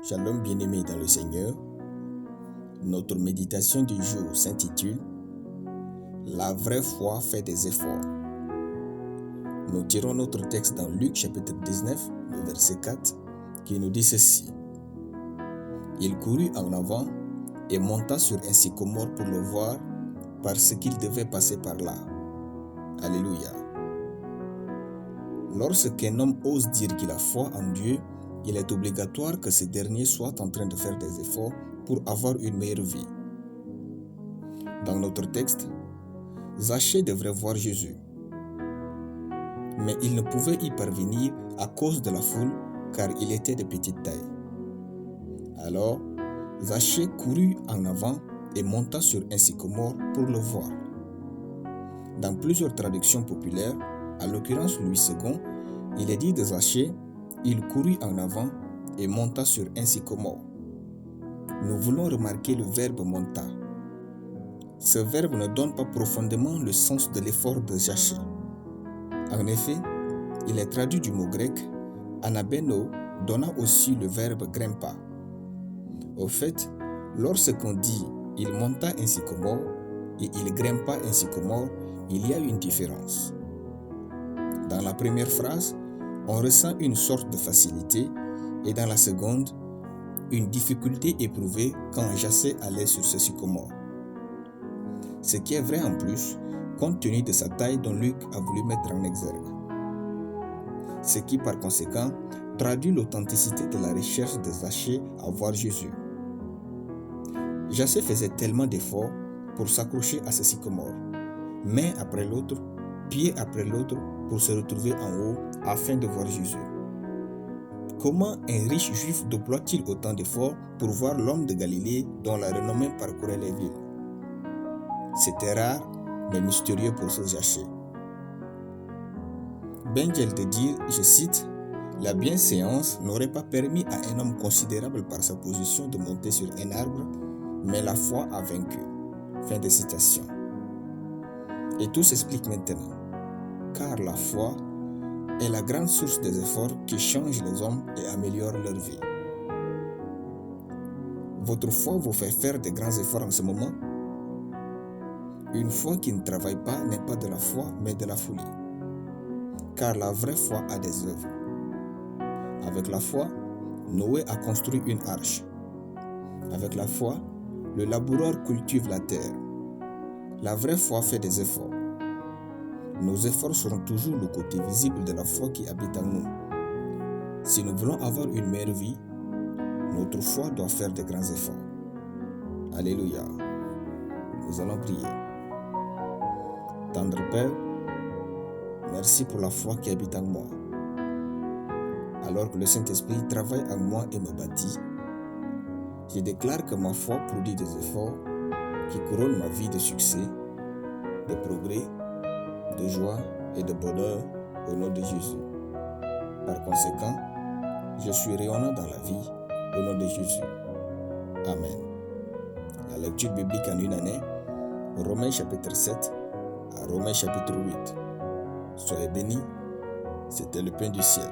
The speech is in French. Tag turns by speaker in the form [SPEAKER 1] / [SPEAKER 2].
[SPEAKER 1] Shalom bien-aimés dans le Seigneur. Notre méditation du jour s'intitule « La vraie foi fait des efforts ». Nous tirons notre texte dans Luc chapitre 19, le verset 4, qui nous dit ceci. Il courut en avant et monta sur un sycomore pour le voir parce qu'il devait passer par là. Alléluia. Lorsqu'un homme ose dire qu'il a foi en Dieu, il est obligatoire que ce dernier soit en train de faire des efforts pour avoir une meilleure vie. Dans notre texte, Zachée devrait voir Jésus, mais il ne pouvait y parvenir à cause de la foule car il était de petite taille. Alors, Zachée courut en avant et monta sur un sycomore pour le voir. Dans plusieurs traductions populaires, à l'occurrence Louis II, il est dit de Zachée, il courut en avant et monta sur un sycomore. Nous voulons remarquer le verbe monta. Ce verbe ne donne pas profondément le sens de l'effort de Zachée. En effet, il est traduit du mot grec anabeno, donnant aussi le verbe grimpa. Au fait, lorsqu'on dit il monta un sycomore et il grimpa un sycomore, il y a une différence. Dans la première phrase, on ressent une sorte de facilité et dans la seconde, une difficulté éprouvée quand Zachée allait sur ce sycomore. Ce qui est vrai en plus, compte tenu de sa taille dont Luc a voulu mettre en exergue. Ce qui par conséquent traduit l'authenticité de la recherche de Zachée à voir Jésus. Zachée faisait tellement d'efforts pour s'accrocher à ce sycomore, main après l'autre, pied après l'autre, pour se retrouver en haut afin de voir Jésus. Comment un riche juif déploie-t-il autant d'efforts pour voir l'homme de Galilée dont la renommée parcourait les villes? C'était rare, mais mystérieux pour ce Zachée. Bengel de dire, je cite, « La bienséance n'aurait pas permis à un homme considérable par sa position de monter sur un arbre, mais la foi a vaincu. » Fin de citation. Et tout s'explique maintenant, car la foi est la grande source des efforts qui changent les hommes et améliorent leur vie. Votre foi vous fait faire de grands efforts en ce moment? Une foi qui ne travaille pas n'est pas de la foi, mais de la folie. Car la vraie foi a des œuvres. Avec la foi, Noé a construit une arche. Avec la foi, le laboureur cultive la terre. La vraie foi fait des efforts. Nos efforts seront toujours le côté visible de la foi qui habite en nous. Si nous voulons avoir une meilleure vie, notre foi doit faire de grands efforts. Alléluia. Nous allons prier. Tendre Père, merci pour la foi qui habite en moi. Alors que le Saint-Esprit travaille en moi et me bâtit, je déclare que ma foi produit des efforts qui couronnent ma vie de succès, de progrès, de joie et de bonheur au nom de Jésus. Par conséquent, je suis rayonnant dans la vie au nom de Jésus. Amen. La lecture biblique en une année, Romains chapitre 7 à Romains chapitre 8. Soyez bénis, c'était le pain du ciel.